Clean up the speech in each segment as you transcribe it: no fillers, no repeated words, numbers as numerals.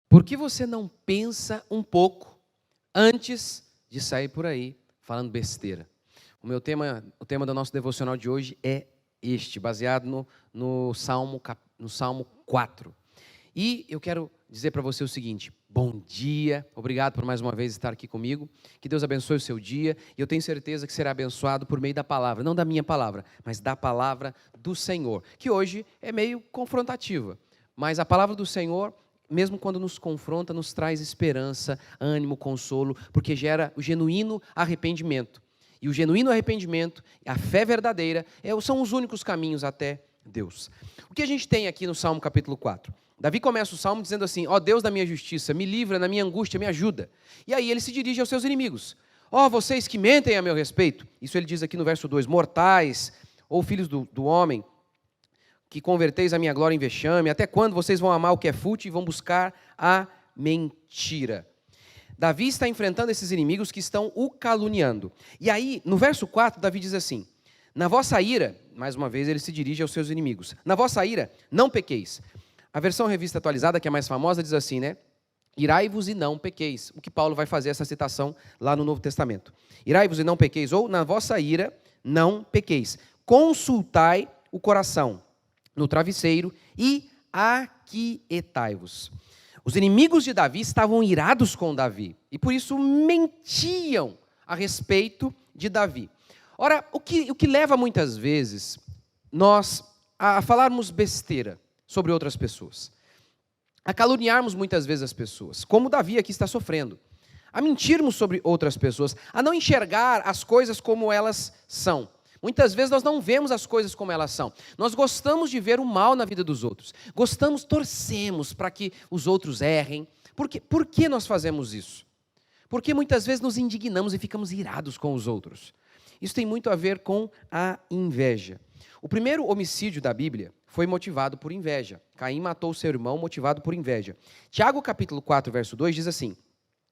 Por que você não pensa um pouco antes de sair por aí falando besteira? O tema do nosso devocional de hoje é este, baseado no Salmo 4. E eu quero dizer para você o seguinte: bom dia, obrigado por mais uma vez estar aqui comigo, que Deus abençoe o seu dia, e eu tenho certeza que será abençoado por meio da palavra, não da minha palavra, mas da palavra do Senhor, que hoje é meio confrontativa, mas a palavra do Senhor, mesmo quando nos confronta, nos traz esperança, ânimo, consolo, porque gera o genuíno arrependimento. E o genuíno arrependimento, a fé verdadeira, são os únicos caminhos até Deus. O que a gente tem aqui no Salmo capítulo 4? Davi começa o Salmo dizendo assim: ó Deus da minha justiça, me livra na minha angústia, me ajuda. E aí ele se dirige aos seus inimigos. Ó vocês que mentem a meu respeito. Isso ele diz aqui no verso 2, mortais, ou filhos do homem, que converteis a minha glória em vexame, até quando vocês vão amar o que é fútil e vão buscar a mentira? Davi está enfrentando esses inimigos que estão o caluniando. E aí, no verso 4, Davi diz assim: na vossa ira, mais uma vez ele se dirige aos seus inimigos, na vossa ira não pequeis. A versão revista atualizada, que é mais famosa, diz assim, né? Irai-vos e não pequeis. O que Paulo vai fazer essa citação lá no Novo Testamento. Irai-vos e não pequeis, ou na vossa ira não pequeis. Consultai o coração no travesseiro e aquietai-vos. Os inimigos de Davi estavam irados com Davi e por isso mentiam a respeito de Davi. Ora, o que leva muitas vezes nós a falarmos besteira sobre outras pessoas, a caluniarmos muitas vezes as pessoas, como Davi aqui está sofrendo, a mentirmos sobre outras pessoas, a não enxergar as coisas como elas são. Muitas vezes nós não vemos as coisas como elas são. Nós gostamos de ver o mal na vida dos outros. Torcemos para que os outros errem. Por que nós fazemos isso? Porque muitas vezes nos indignamos e ficamos irados com os outros. Isso tem muito a ver com a inveja. O primeiro homicídio da Bíblia foi motivado por inveja. Caim matou seu irmão motivado por inveja. Tiago capítulo 4, verso 2 diz assim: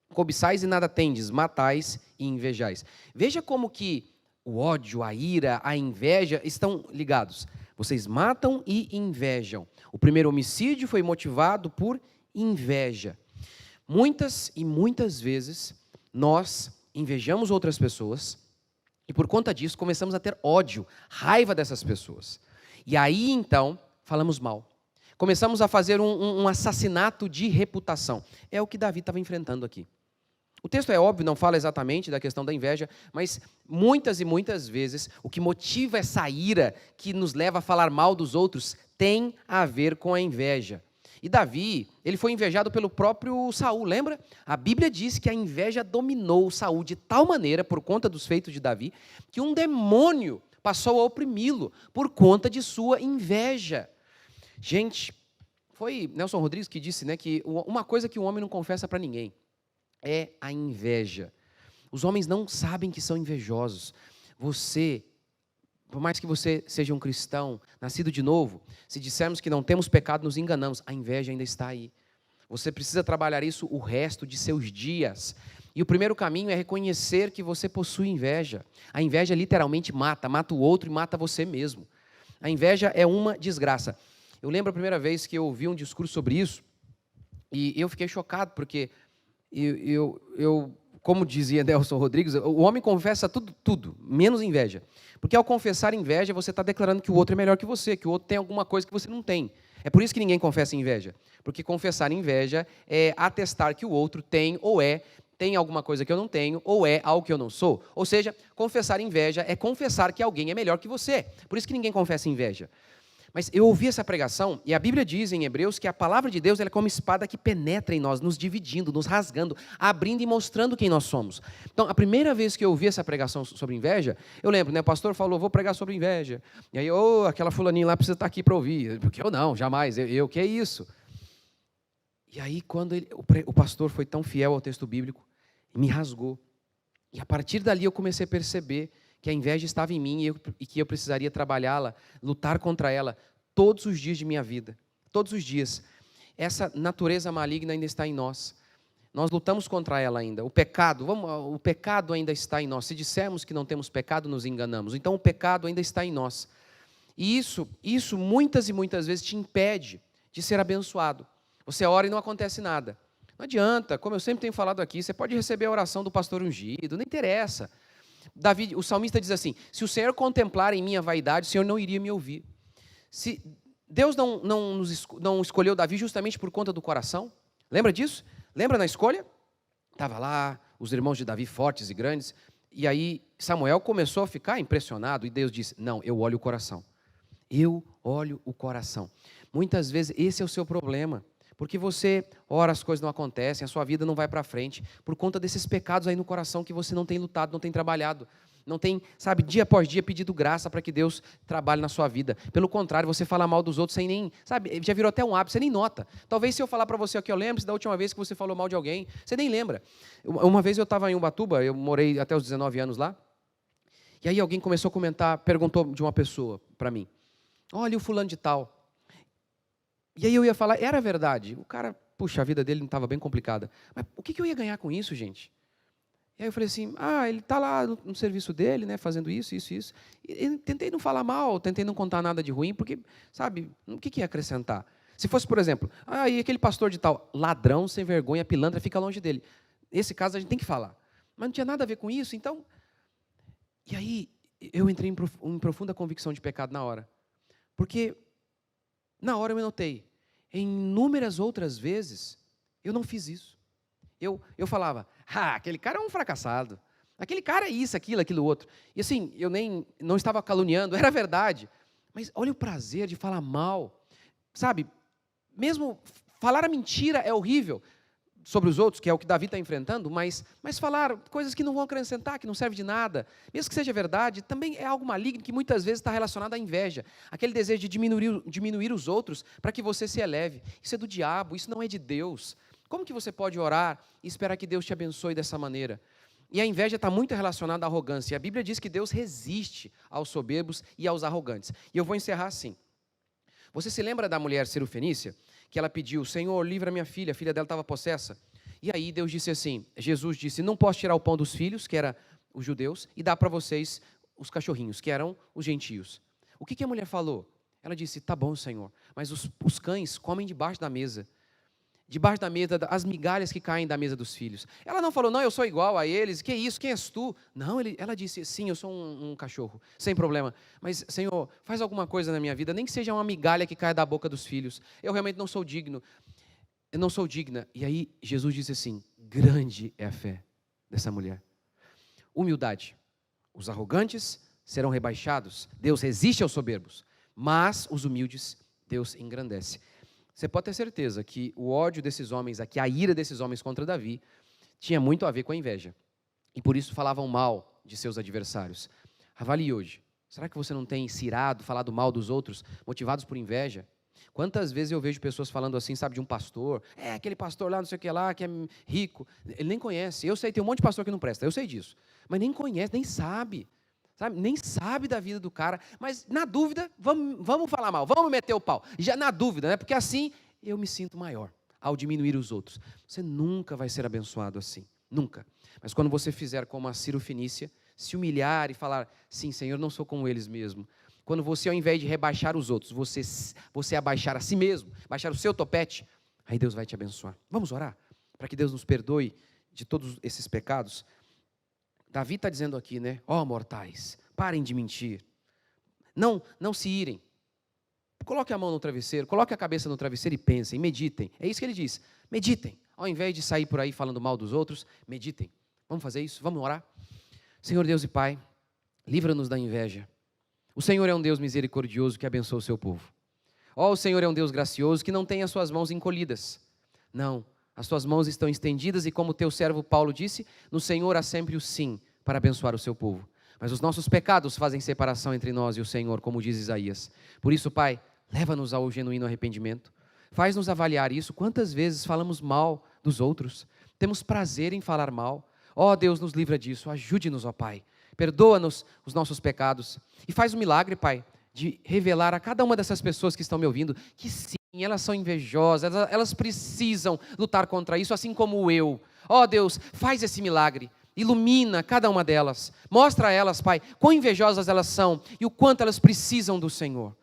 cobiçais e nada tendes, matais e invejais. Veja como que o ódio, a ira, a inveja estão ligados. Vocês matam e invejam. O primeiro homicídio foi motivado por inveja. Muitas e muitas vezes nós invejamos outras pessoas e por conta disso começamos a ter ódio, raiva dessas pessoas. E aí então falamos mal. Começamos a fazer um assassinato de reputação. É o que Davi estava enfrentando aqui. O texto é óbvio, não fala exatamente da questão da inveja, mas muitas e muitas vezes o que motiva essa ira que nos leva a falar mal dos outros tem a ver com a inveja. E Davi, ele foi invejado pelo próprio Saul, lembra? A Bíblia diz que a inveja dominou Saul de tal maneira, por conta dos feitos de Davi, que um demônio passou a oprimi-lo por conta de sua inveja. Gente, foi Nelson Rodrigues que disse, né, que uma coisa que o homem não confessa para ninguém é a inveja. Os homens não sabem que são invejosos. Você, por mais que você seja um cristão, nascido de novo, se dissermos que não temos pecado, nos enganamos. A inveja ainda está aí. Você precisa trabalhar isso o resto de seus dias. E o primeiro caminho é reconhecer que você possui inveja. A inveja literalmente mata o outro e mata você mesmo. A inveja é uma desgraça. Eu lembro a primeira vez que eu ouvi um discurso sobre isso, e eu fiquei chocado, porque como dizia Nelson Rodrigues, o homem confessa tudo, menos inveja. Porque ao confessar inveja, você está declarando que o outro é melhor que você, que o outro tem alguma coisa que você não tem. É por isso que ninguém confessa inveja. Porque confessar inveja é atestar que o outro tem tem alguma coisa que eu não tenho, ou é algo que eu não sou. Ou seja, confessar inveja é confessar que alguém é melhor que você. Por isso que ninguém confessa inveja. Mas eu ouvi essa pregação, e a Bíblia diz em Hebreus que a palavra de Deus ela é como espada que penetra em nós, nos dividindo, nos rasgando, abrindo e mostrando quem nós somos. Então, a primeira vez que eu ouvi essa pregação sobre inveja, eu lembro, né, o pastor falou, vou pregar sobre inveja. E aí, aquela fulaninha lá precisa estar aqui para ouvir. Porque eu não, jamais, eu que é isso? E aí, quando o pastor foi tão fiel ao texto bíblico, me rasgou. E a partir dali eu comecei a perceber que a inveja estava em mim e que eu precisaria trabalhá-la, lutar contra ela todos os dias de minha vida. Todos os dias. Essa natureza maligna ainda está em nós. Nós lutamos contra ela ainda. O pecado ainda está em nós. Se dissermos que não temos pecado, nos enganamos. Então o pecado ainda está em nós. E isso muitas e muitas vezes te impede de ser abençoado. Você ora e não acontece nada. Não adianta, como eu sempre tenho falado aqui, você pode receber a oração do pastor ungido, não interessa. Davi, o salmista diz assim: se o Senhor contemplar em minha vaidade, o Senhor não iria me ouvir. Se Deus não escolheu Davi justamente por conta do coração, lembra disso? Lembra na escolha? Estava lá, os irmãos de Davi fortes e grandes, e aí Samuel começou a ficar impressionado, e Deus disse: não, eu olho o coração. Eu olho o coração. Muitas vezes esse é o seu problema, porque você ora, as coisas não acontecem, a sua vida não vai para frente, por conta desses pecados aí no coração que você não tem lutado, não tem trabalhado, não tem, sabe, dia após dia pedido graça para que Deus trabalhe na sua vida. Pelo contrário, você fala mal dos outros sem nem, sabe, já virou até um hábito, você nem nota. Talvez se eu falar para você aqui, eu lembro da última vez que você falou mal de alguém, você nem lembra. Uma vez eu estava em Ubatuba, eu morei até os 19 anos lá, e aí alguém começou a comentar, perguntou de uma pessoa para mim: olha o fulano de tal. E aí eu ia falar, era verdade. O cara, puxa, a vida dele não estava bem complicada. Mas o que eu ia ganhar com isso, gente? E aí eu falei assim, ele está lá no serviço dele, né, fazendo isso. E tentei não falar mal, tentei não contar nada de ruim, porque, sabe, o que ia acrescentar? Se fosse, por exemplo, e aquele pastor de tal, ladrão, sem vergonha, pilantra, fica longe dele. Nesse caso a gente tem que falar. Mas não tinha nada a ver com isso, então... E aí eu entrei em profunda convicção de pecado na hora. Porque na hora eu me notei, em inúmeras outras vezes, eu não fiz isso. Eu falava, aquele cara é um fracassado. Aquele cara é isso, aquilo outro. E assim, eu não estava caluniando, era verdade. Mas olha o prazer de falar mal. Sabe, mesmo falar a mentira é horrível sobre os outros, que é o que Davi está enfrentando, mas falar coisas que não vão acrescentar, que não servem de nada, mesmo que seja verdade, também é algo maligno que muitas vezes está relacionado à inveja, aquele desejo de diminuir os outros para que você se eleve. Isso é do diabo, isso não é de Deus. Como que você pode orar e esperar que Deus te abençoe dessa maneira? E a inveja está muito relacionada à arrogância, e a Bíblia diz que Deus resiste aos soberbos e aos arrogantes. E eu vou encerrar assim. Você se lembra da mulher cirofenícia? Que ela pediu, Senhor, livra minha filha, a filha dela estava possessa. E aí Deus disse assim, Jesus disse, não posso tirar o pão dos filhos, que era os judeus, e dar para vocês os cachorrinhos, que eram os gentios. O que a mulher falou? Ela disse, tá bom, Senhor, mas os cães comem debaixo da mesa, as migalhas que caem da mesa dos filhos. Ela não falou, não, eu sou igual a eles, que isso, quem és tu? Não, ela disse, sim, eu sou um cachorro, sem problema. Mas, Senhor, faz alguma coisa na minha vida, nem que seja uma migalha que caia da boca dos filhos. Eu realmente não sou digno, eu não sou digna. E aí, Jesus disse assim, grande é a fé dessa mulher. Humildade. Os arrogantes serão rebaixados, Deus resiste aos soberbos, mas os humildes, Deus engrandece. Você pode ter certeza que o ódio desses homens aqui, a ira desses homens contra Davi, tinha muito a ver com a inveja. E por isso falavam mal de seus adversários. Avalie hoje. Será que você não tem se irado, falado mal dos outros, motivados por inveja? Quantas vezes eu vejo pessoas falando assim, sabe, de um pastor, aquele pastor lá, não sei o que lá, que é rico. Ele nem conhece. Eu sei, tem um monte de pastor que não presta, eu sei disso. Mas nem conhece, nem sabe. Sabe? Nem sabe da vida do cara, mas na dúvida, vamos falar mal, vamos meter o pau. Já na dúvida, né? Porque assim eu me sinto maior ao diminuir os outros. Você nunca vai ser abençoado assim, nunca. Mas quando você fizer como a Cirofenícia, se humilhar e falar, sim, Senhor, não sou como eles mesmo. Quando você, ao invés de rebaixar os outros, você abaixar a si mesmo, baixar o seu topete, aí Deus vai te abençoar. Vamos orar? Para que Deus nos perdoe de todos esses pecados. Davi está dizendo aqui, né? Mortais, parem de mentir. Não se irem. Coloque a mão no travesseiro, coloque a cabeça no travesseiro e pensem, meditem. É isso que ele diz. Meditem. Ao invés de sair por aí falando mal dos outros, meditem. Vamos fazer isso? Vamos orar? Senhor Deus e Pai, livra-nos da inveja. O Senhor é um Deus misericordioso que abençoa o seu povo. O Senhor é um Deus gracioso que não tem as suas mãos encolhidas. Não. As tuas mãos estão estendidas e como teu servo Paulo disse, no Senhor há sempre o sim para abençoar o seu povo. Mas os nossos pecados fazem separação entre nós e o Senhor, como diz Isaías. Por isso, Pai, leva-nos ao genuíno arrependimento. Faz-nos avaliar isso. Quantas vezes falamos mal dos outros? Temos prazer em falar mal. Deus, nos livra disso. Ajude-nos, Pai. Perdoa-nos os nossos pecados. E faz um milagre, Pai, de revelar a cada uma dessas pessoas que estão me ouvindo que sim, elas são invejosas, elas precisam lutar contra isso, assim como eu. Deus, faz esse milagre, ilumina cada uma delas, mostra a elas, Pai, quão invejosas elas são e o quanto elas precisam do Senhor.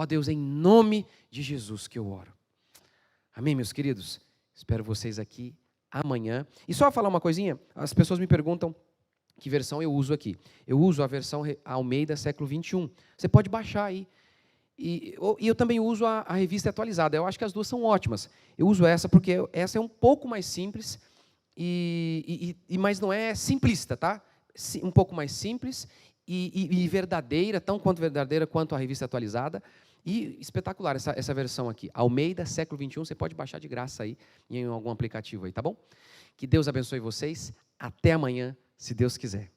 Deus, em nome de Jesus que eu oro. Amém, meus queridos? Espero vocês aqui amanhã. E só falar uma coisinha, as pessoas me perguntam que versão eu uso aqui. Eu uso a versão Almeida século 21. Você pode baixar aí. E eu também uso a revista atualizada. Eu acho que as duas são ótimas. Eu uso essa porque essa é um pouco mais simples, mas não é simplista, tá? Um pouco mais simples e verdadeira, tão quanto verdadeira quanto a revista atualizada. E espetacular essa versão aqui. Almeida século 21, você pode baixar de graça aí em algum aplicativo aí, tá bom? Que Deus abençoe vocês. Até amanhã, se Deus quiser.